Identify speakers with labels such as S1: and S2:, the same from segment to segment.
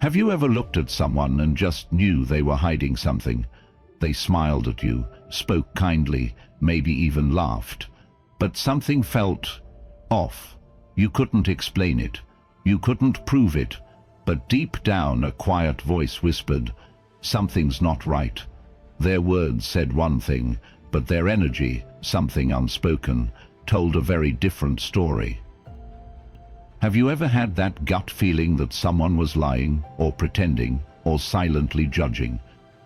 S1: Have you ever looked at someone and just knew they were hiding something? They smiled at you, spoke kindly, maybe even laughed. But something felt off. You couldn't explain it. You couldn't prove it. But deep down a quiet voice whispered, "Something's not right." Their words said one thing, but their energy, something unspoken, told a very different story. Have you ever had that gut feeling that someone was lying, or pretending, or silently judging,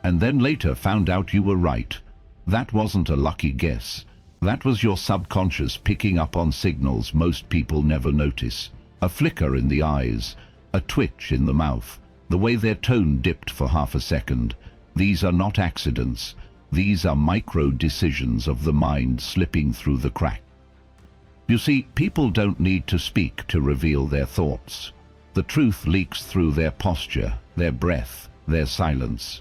S1: and then later found out you were right? That wasn't a lucky guess. That was your subconscious picking up on signals most people never notice. A flicker in the eyes, a twitch in the mouth, the way their tone dipped for half a second. These are not accidents. These are micro-decisions of the mind slipping through the crack. You see, people don't need to speak to reveal their thoughts. The truth leaks through their posture, their breath, their silence.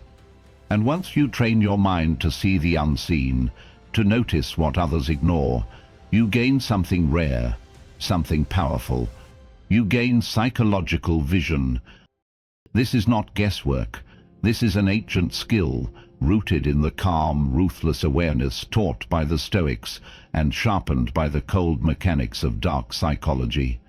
S1: And once you train your mind to see the unseen, to notice what others ignore, you gain something rare, something powerful. You gain psychological vision. This is not guesswork. This is an ancient skill, rooted in the calm, ruthless awareness taught by the Stoics and sharpened by the cold mechanics of dark psychology.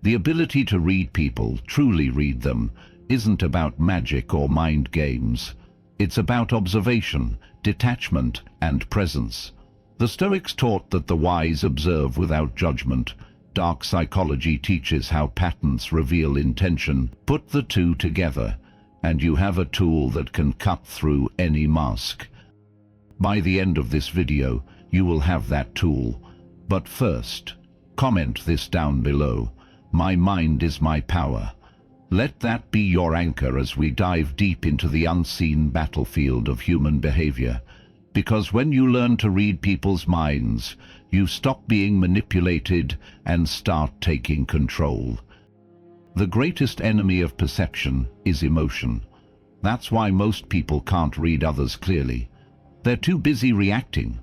S1: The ability to read people, truly read them, isn't about magic or mind games. It's about observation, detachment, and presence. The Stoics taught that the wise observe without judgment. Dark psychology teaches how patterns reveal intention. Put the two together, and you have a tool that can cut through any mask. By the end of this video, you will have that tool. But first, comment this down below. My mind is my power. Let that be your anchor as we dive deep into the unseen battlefield of human behavior. Because when you learn to read people's minds, you stop being manipulated and start taking control. The greatest enemy of perception is emotion. That's why most people can't read others clearly. They're too busy reacting.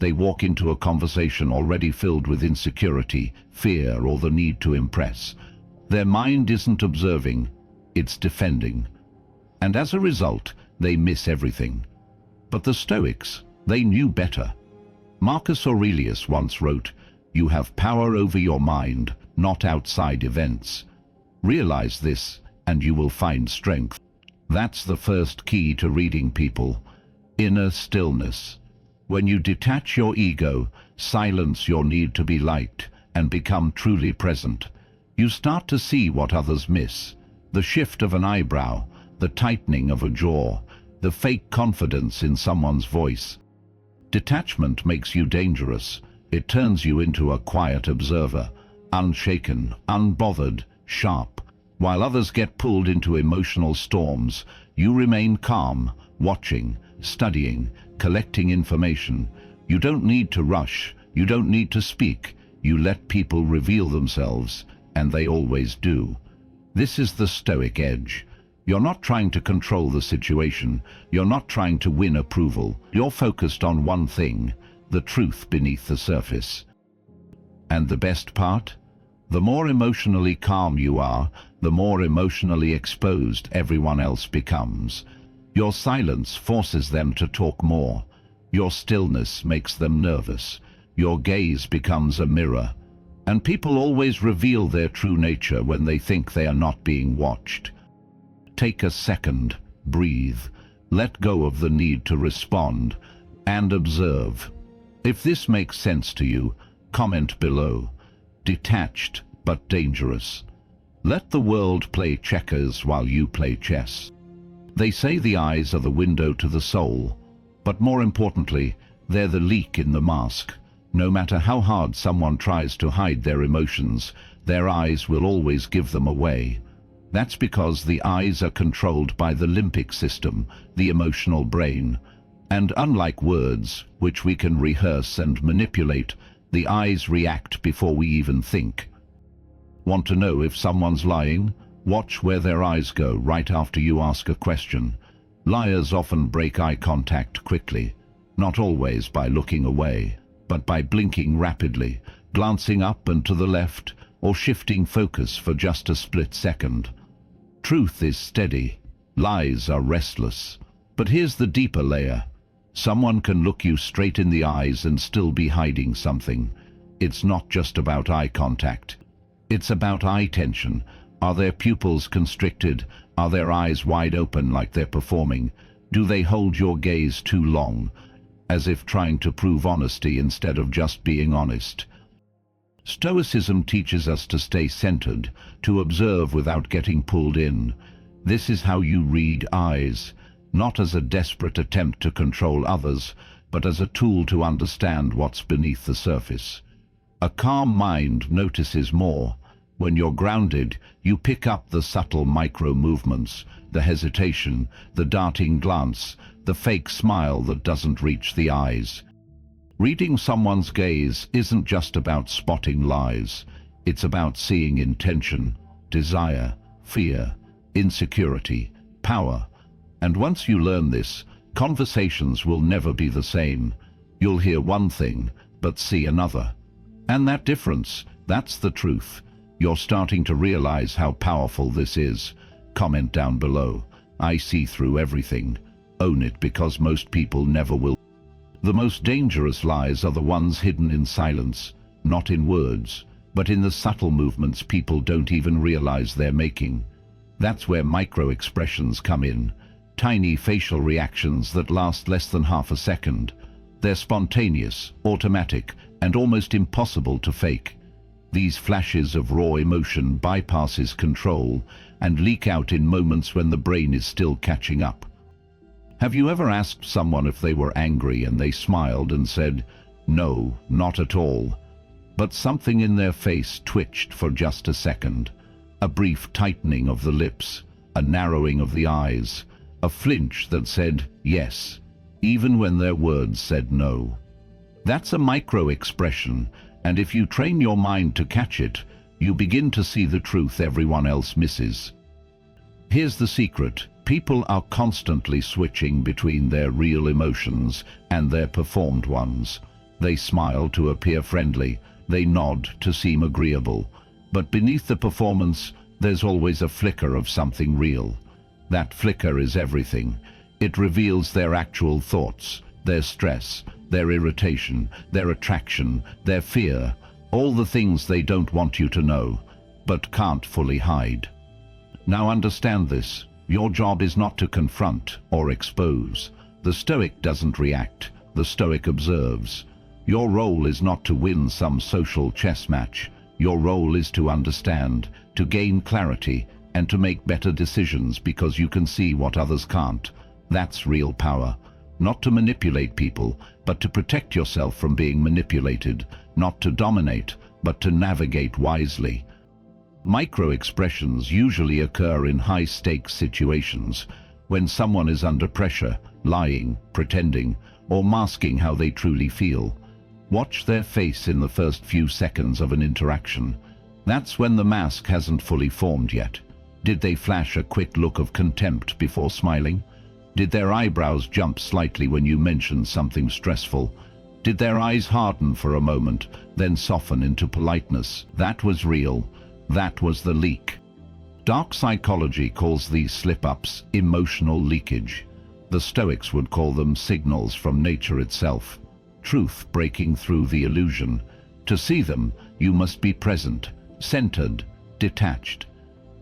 S1: They walk into a conversation already filled with insecurity, fear, or the need to impress. Their mind isn't observing, it's defending. And as a result, they miss everything. But the Stoics, they knew better. Marcus Aurelius once wrote, "You have power over your mind, not outside events. Realize this, and you will find strength." That's the first key to reading people. Inner stillness. When you detach your ego, silence your need to be liked, and become truly present, you start to see what others miss. The shift of an eyebrow, the tightening of a jaw, the fake confidence in someone's voice. Detachment makes you dangerous. It turns you into a quiet observer, unshaken, unbothered, sharp. While others get pulled into emotional storms, you remain calm, watching, studying, collecting information. You don't need to rush. You don't need to speak. You let people reveal themselves, and they always do. This is the Stoic edge. You're not trying to control the situation. You're not trying to win approval. You're focused on one thing, the truth beneath the surface. And the best part? The more emotionally calm you are, the more emotionally exposed everyone else becomes. Your silence forces them to talk more. Your stillness makes them nervous. Your gaze becomes a mirror. And people always reveal their true nature when they think they are not being watched. Take a second, breathe, let go of the need to respond, and observe. If this makes sense to you, comment below. Detached but dangerous. Let the world play checkers while you play chess. They say the eyes are the window to the soul, but more importantly, they're the leak in the mask. No matter how hard someone tries to hide their emotions, their eyes will always give them away. That's because the eyes are controlled by the limbic system, the emotional brain. And unlike words, which we can rehearse and manipulate, the eyes react before we even think. Want to know if someone's lying? Watch where their eyes go right after you ask a question. Liars often break eye contact quickly, not always by looking away, but by blinking rapidly, glancing up and to the left, or shifting focus for just a split second. Truth is steady. Lies are restless. But here's the deeper layer. Someone can look you straight in the eyes and still be hiding something. It's not just about eye contact. It's about eye tension. Are their pupils constricted? Are their eyes wide open like they're performing? Do they hold your gaze too long, as if trying to prove honesty instead of just being honest? Stoicism teaches us to stay centered, to observe without getting pulled in. This is how you read eyes, not as a desperate attempt to control others, but as a tool to understand what's beneath the surface. A calm mind notices more. When you're grounded, you pick up the subtle micro-movements, the hesitation, the darting glance, the fake smile that doesn't reach the eyes. Reading someone's gaze isn't just about spotting lies. It's about seeing intention, desire, fear, insecurity, power. And once you learn this, conversations will never be the same. You'll hear one thing, but see another. And that difference, that's the truth. You're starting to realize how powerful this is. Comment down below. I see through everything. Own it, because most people never will. The most dangerous lies are the ones hidden in silence, not in words, but in the subtle movements people don't even realize they're making. That's where micro-expressions come in. Tiny facial reactions that last less than half a second. They're spontaneous, automatic, and almost impossible to fake. These flashes of raw emotion bypasses control and leak out in moments when the brain is still catching up. Have you ever asked someone if they were angry and they smiled and said, "No, not at all," but something in their face twitched for just a second? A brief tightening of the lips, a narrowing of the eyes, a flinch that said yes, even when their words said no. That's a micro-expression, and if you train your mind to catch it, you begin to see the truth everyone else misses. Here's the secret. People are constantly switching between their real emotions and their performed ones. They smile to appear friendly, they nod to seem agreeable, but beneath the performance, there's always a flicker of something real. That flicker is everything. It reveals their actual thoughts, their stress, their irritation, their attraction, their fear, all the things they don't want you to know, but can't fully hide. Now understand this. Your job is not to confront or expose. The Stoic doesn't react, the Stoic observes. Your role is not to win some social chess match. Your role is to understand, to gain clarity, and to make better decisions because you can see what others can't. That's real power. Not to manipulate people, but to protect yourself from being manipulated. Not to dominate, but to navigate wisely. Micro-expressions usually occur in high-stakes situations, when someone is under pressure, lying, pretending, or masking how they truly feel. Watch their face in the first few seconds of an interaction. That's when the mask hasn't fully formed yet. Did they flash a quick look of contempt before smiling? Did their eyebrows jump slightly when you mentioned something stressful? Did their eyes harden for a moment, then soften into politeness? That was real. That was the leak. Dark psychology calls these slip-ups emotional leakage. The Stoics would call them signals from nature itself. Truth breaking through the illusion. To see them, you must be present, centered, detached.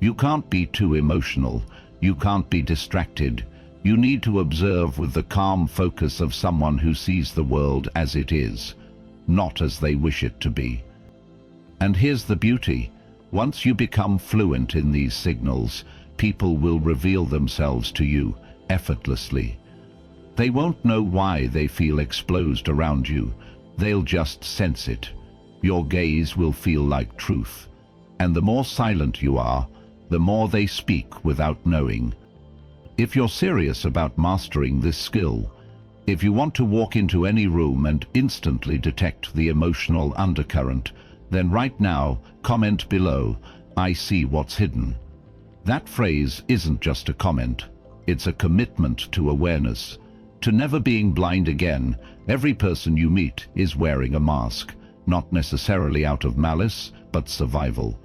S1: You can't be too emotional. You can't be distracted. You need to observe with the calm focus of someone who sees the world as it is, not as they wish it to be. And here's the beauty. Once you become fluent in these signals, people will reveal themselves to you effortlessly. They won't know why they feel exposed around you. They'll just sense it. Your gaze will feel like truth. And the more silent you are, the more they speak without knowing. If you're serious about mastering this skill, if you want to walk into any room and instantly detect the emotional undercurrent, then right now, comment below, "I see what's hidden." That phrase isn't just a comment. It's a commitment to awareness, to never being blind again. Every person you meet is wearing a mask, not necessarily out of malice, but survival.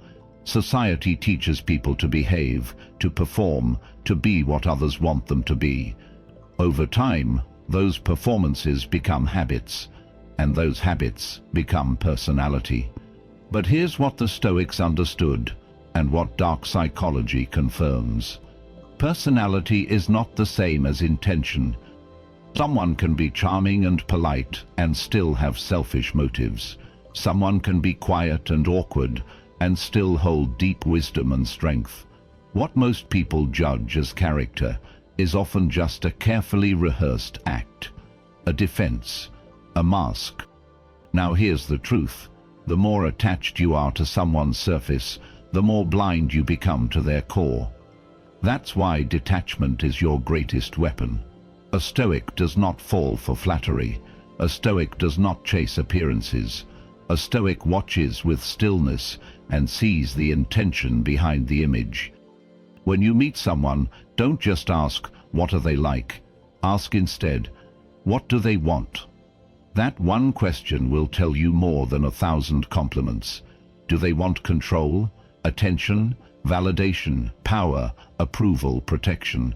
S1: Society teaches people to behave, to perform, to be what others want them to be. Over time, those performances become habits, and those habits become personality. But here's what the Stoics understood, and what dark psychology confirms. Personality is not the same as intention. Someone can be charming and polite and still have selfish motives. Someone can be quiet and awkward and still hold deep wisdom and strength. What most people judge as character is often just a carefully rehearsed act, a defense, a mask. Now here's the truth. The more attached you are to someone's surface, the more blind you become to their core. That's why detachment is your greatest weapon. A Stoic does not fall for flattery. A Stoic does not chase appearances. A Stoic watches with stillness and sees the intention behind the image. When you meet someone, don't just ask, "What are they like?" Ask instead, "What do they want?" That one question will tell you more than 1,000 compliments. Do they want control, attention, validation, power, approval, protection?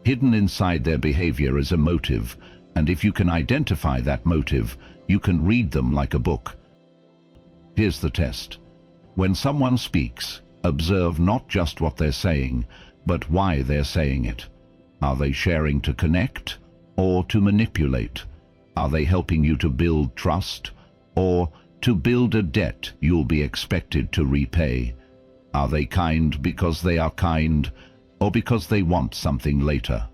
S1: Hidden inside their behavior is a motive, and if you can identify that motive, you can read them like a book. Here's the test. When someone speaks, observe not just what they're saying, but why they're saying it. Are they sharing to connect or to manipulate? Are they helping you to build trust or to build a debt you'll be expected to repay? Are they kind because they are kind or because they want something later?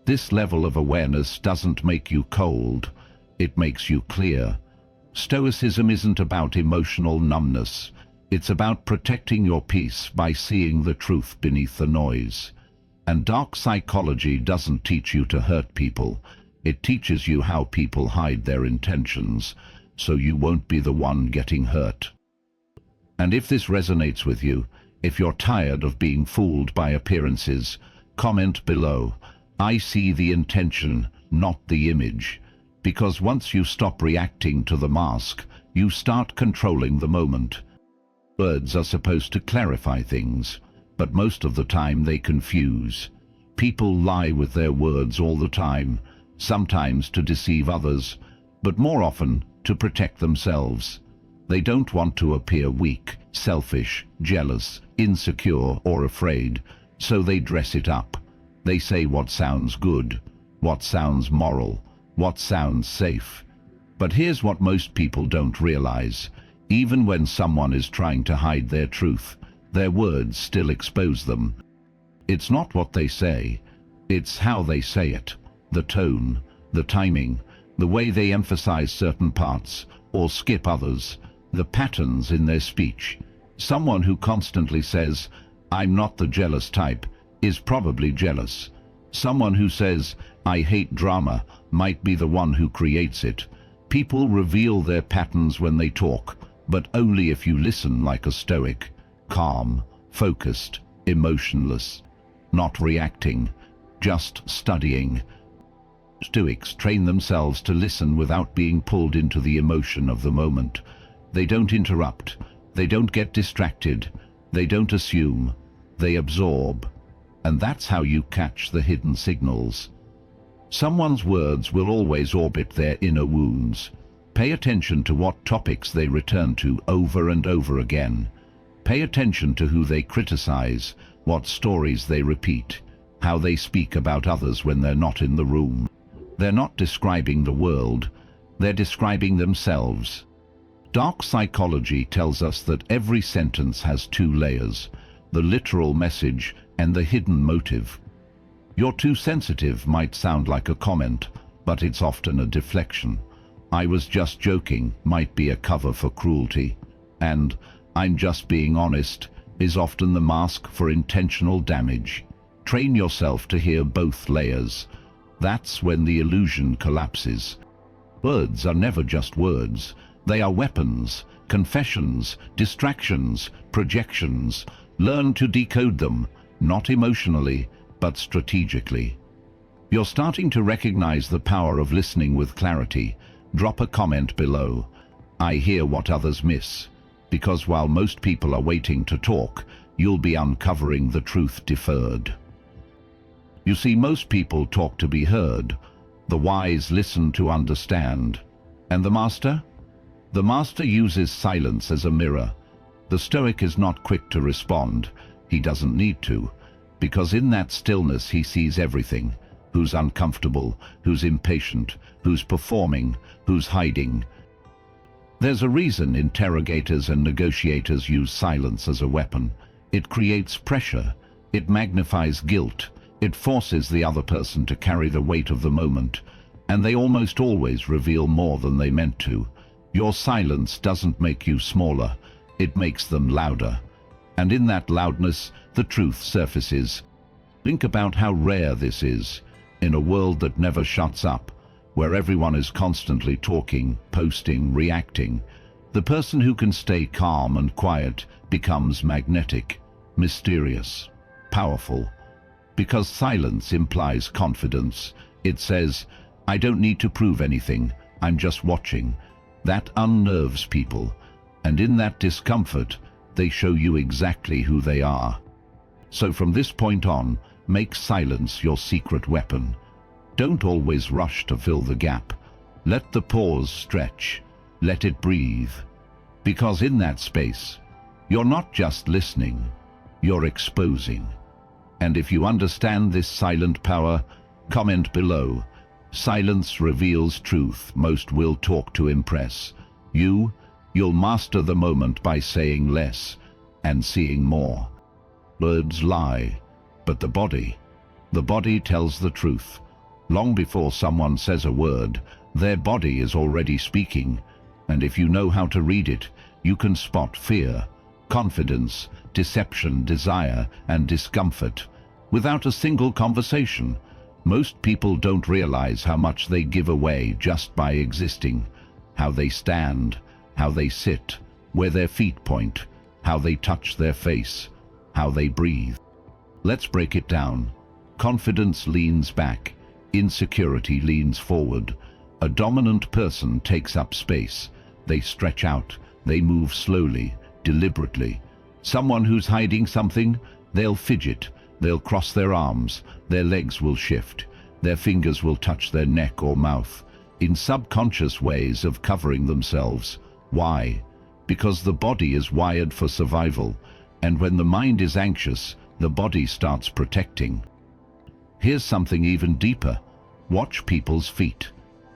S1: This level of awareness doesn't make you cold, it makes you clear. Stoicism isn't about emotional numbness. It's about protecting your peace by seeing the truth beneath the noise. And dark psychology doesn't teach you to hurt people. It teaches you how people hide their intentions, so you won't be the one getting hurt. And if this resonates with you, if you're tired of being fooled by appearances, comment below. I see the intention, not the image. Because once you stop reacting to the mask, you start controlling the moment. Words are supposed to clarify things, but most of the time they confuse. People lie with their words all the time, sometimes to deceive others, but more often to protect themselves. They don't want to appear weak, selfish, jealous, insecure, or afraid, so they dress it up. They say what sounds good, what sounds moral, what sounds safe. But here's what most people don't realize. Even when someone is trying to hide their truth, their words still expose them. It's not what they say, it's how they say it. The tone, the timing, the way they emphasize certain parts or skip others, the patterns in their speech. Someone who constantly says, "I'm not the jealous type," is probably jealous. Someone who says, "I hate drama," might be the one who creates it. People reveal their patterns when they talk, but only if you listen like a Stoic, calm, focused, emotionless, not reacting, just studying. Stoics train themselves to listen without being pulled into the emotion of the moment. They don't interrupt, they don't get distracted, they don't assume, they absorb. And that's how you catch the hidden signals. Someone's words will always orbit their inner wounds. Pay attention to what topics they return to over and over again. Pay attention to who they criticize, what stories they repeat, how they speak about others when they're not in the room. They're not describing the world, they're describing themselves. Dark psychology tells us that every sentence has two layers, the literal message and the hidden motive. "You're too sensitive" might sound like a comment, but it's often a deflection. "I was just joking" might be a cover for cruelty. And "I'm just being honest" is often the mask for intentional damage. Train yourself to hear both layers. That's when the illusion collapses. Words are never just words. They are weapons, confessions, distractions, projections. Learn to decode them, not emotionally, but strategically. You're starting to recognize the power of listening with clarity. Drop a comment below. I hear what others miss. because while most people are waiting to talk, you'll be uncovering the truth deferred. You see, most people talk to be heard. The wise listen to understand. And the master? The master uses silence as a mirror. The Stoic is not quick to respond. He doesn't need to, because in that stillness he sees everything. Who's uncomfortable, who's impatient, who's performing, who's hiding. There's a reason interrogators and negotiators use silence as a weapon. It creates pressure. It magnifies guilt. It forces the other person to carry the weight of the moment. And they almost always reveal more than they meant to. Your silence doesn't make you smaller. It makes them louder. And in that loudness, the truth surfaces. Think about how rare this is. In a world that never shuts up, where everyone is constantly talking, posting, reacting, the person who can stay calm and quiet becomes magnetic, mysterious, powerful. Because silence implies confidence. It says, I don't need to prove anything, I'm just watching. That unnerves people, and in that discomfort, they show you exactly who they are. So from this point on, make silence your secret weapon. Don't always rush to fill the gap. Let the pause stretch. Let it breathe. Because in that space, you're not just listening, you're exposing. And if you understand this silent power, comment below. Silence reveals truth. Most will talk to impress. You'll master the moment by saying less and seeing more. Words lie, but the body tells the truth. Long before someone says a word, their body is already speaking. And if you know how to read it, you can spot fear, confidence, deception, desire, and discomfort without a single conversation. Most people don't realize how much they give away just by existing. How they stand, how they sit, where their feet point, how they touch their face, how they breathe. Let's break it down. Confidence leans back. Insecurity leans forward. A dominant person takes up space. They stretch out. They move slowly, deliberately. Someone who's hiding something, they'll fidget. They'll cross their arms. Their legs will shift. Their fingers will touch their neck or mouth, in subconscious ways of covering themselves. Why? Because the body is wired for survival, and when the mind is anxious, the body starts protecting. Here's something even deeper. Watch people's feet.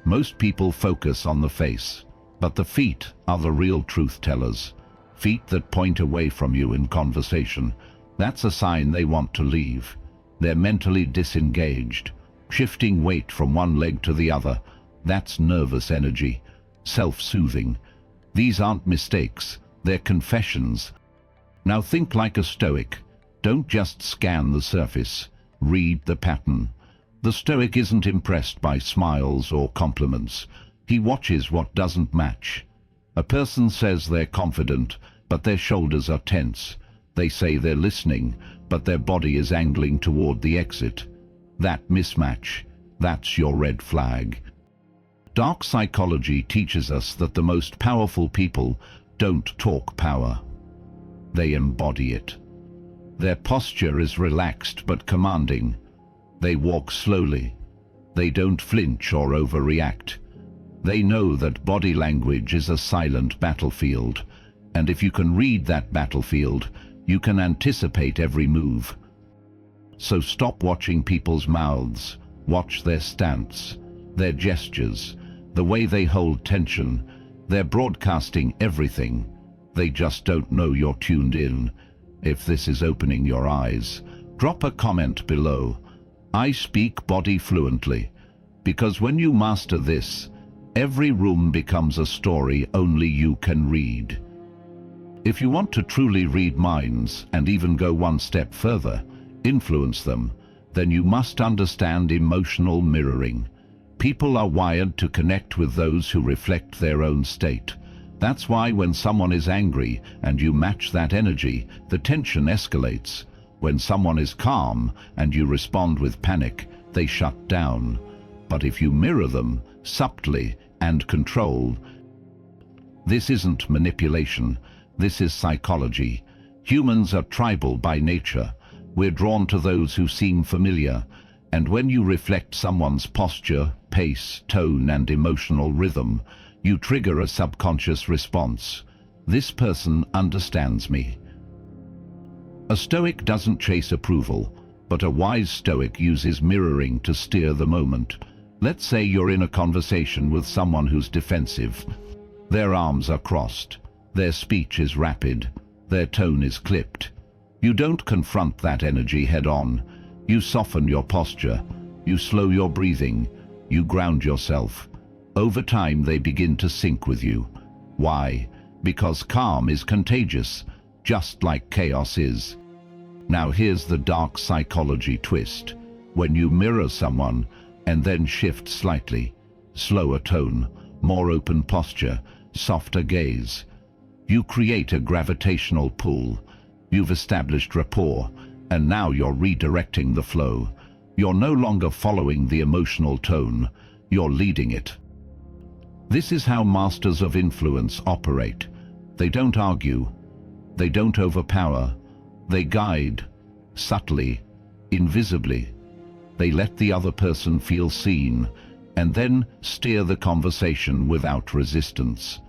S1: Most people focus on the face, but the feet are the real truth tellers. Feet that point away from you in conversation. That's a sign they want to leave. They're mentally disengaged, shifting weight from one leg to the other. That's nervous energy, self-soothing. These aren't mistakes, they're confessions. Now think like a Stoic. Don't just scan the surface. Read the pattern. The Stoic isn't impressed by smiles or compliments. He watches what doesn't match. A person says they're confident, but their shoulders are tense. They say they're listening, but their body is angling toward the exit. That mismatch, that's your red flag. Dark psychology teaches us that the most powerful people don't talk power. They embody it. Their posture is relaxed but commanding. They walk slowly. They don't flinch or overreact. They know that body language is a silent battlefield, and if you can read that battlefield, you can anticipate every move. So stop watching people's mouths. Watch their stance, their gestures, the way they hold tension. They're broadcasting everything. They just don't know you're tuned in. If this is opening your eyes, drop a comment below. I speak body fluently, because when you master this, every room becomes a story only you can read. If you want to truly read minds and even go one step further, influence them, then you must understand emotional mirroring. People are wired to connect with those who reflect their own state. That's why when someone is angry and you match that energy, the tension escalates. When someone is calm and you respond with panic, they shut down. But if you mirror them subtly and control, this isn't manipulation. This is psychology. Humans are tribal by nature. We're drawn to those who seem familiar, and when you reflect someone's posture, pace, tone, and emotional rhythm, you trigger a subconscious response. This person understands me. A Stoic doesn't chase approval, but a wise Stoic uses mirroring to steer the moment. Let's say you're in a conversation with someone who's defensive. Their arms are crossed, their speech is rapid, their tone is clipped. You don't confront that energy head-on. You soften your posture, you slow your breathing, you ground yourself. Over time they begin to sync with you. Why? Because calm is contagious, just like chaos is. Now here's the dark psychology twist. When you mirror someone and then shift slightly, slower tone, more open posture, softer gaze, you create a gravitational pull. You've established rapport, and now you're redirecting the flow. You're no longer following the emotional tone, you're leading it. This is how masters of influence operate. They don't argue, they don't overpower, they guide, subtly, invisibly. They let the other person feel seen, and then steer the conversation without resistance.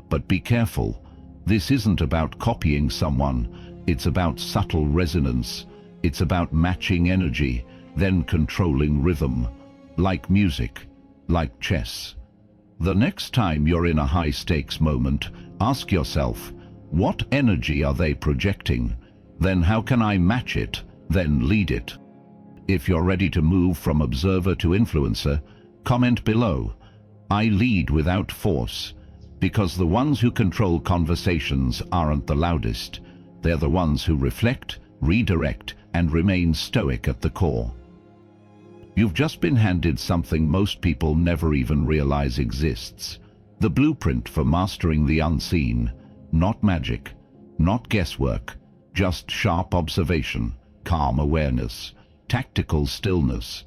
S1: But be careful, this isn't about copying someone, it's about subtle resonance. It's about matching energy, then controlling rhythm, like music, like chess. The next time you're in a high-stakes moment, ask yourself, what energy are they projecting? Then how can I match it, then lead it? If you're ready to move from observer to influencer, comment below. I lead without force, because the ones who control conversations aren't the loudest. They're the ones who reflect, redirect, and remain stoic at the core. You've just been handed something most people never even realize exists. The blueprint for mastering the unseen. Not magic, not guesswork, just sharp observation, calm awareness, tactical stillness,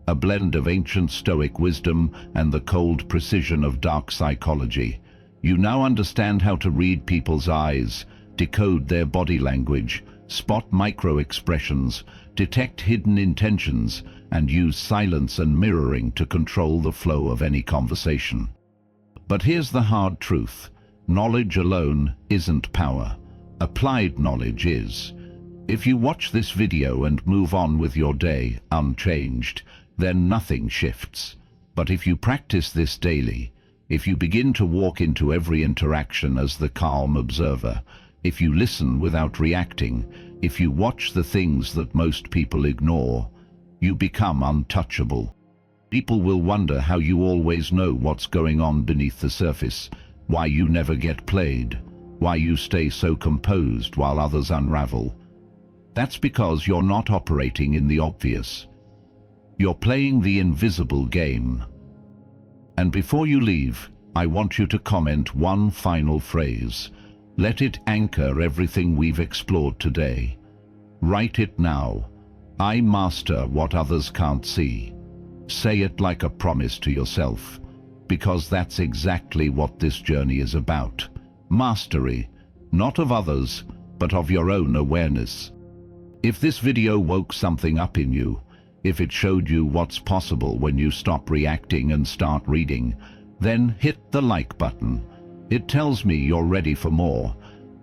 S1: a blend of ancient Stoic wisdom and the cold precision of dark psychology. You now understand how to read people's eyes, decode their body language, spot micro-expressions, detect hidden intentions, and use silence and mirroring to control the flow of any conversation. But here's the hard truth. Knowledge alone isn't power. Applied knowledge is. If you watch this video and move on with your day unchanged, then nothing shifts. But if you practice this daily, if you begin to walk into every interaction as the calm observer, if you listen without reacting, if you watch the things that most people ignore, you become untouchable. People will wonder how you always know what's going on beneath the surface, why you never get played, why you stay so composed while others unravel. That's because you're not operating in the obvious. You're playing the invisible game. And before you leave, I want you to comment one final phrase. Let it anchor everything we've explored today. Write it now. I master what others can't see. Say it like a promise to yourself, because that's exactly what this journey is about. Mastery, not of others, but of your own awareness. If this video woke something up in you, if it showed you what's possible when you stop reacting and start reading, then hit the like button. It tells me you're ready for more.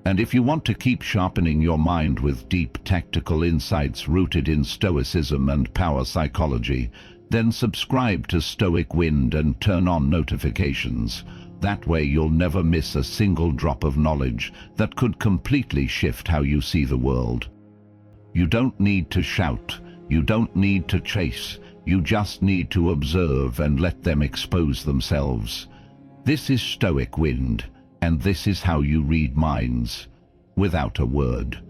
S1: And if you want to keep sharpening your mind with deep tactical insights rooted in Stoicism and power psychology, then subscribe to Stoic Wind and turn on notifications. That way you'll never miss a single drop of knowledge that could completely shift how you see the world. You don't need to shout. You don't need to chase. You just need to observe and let them expose themselves. This is Stoic Wind, and this is how you read minds, without a word.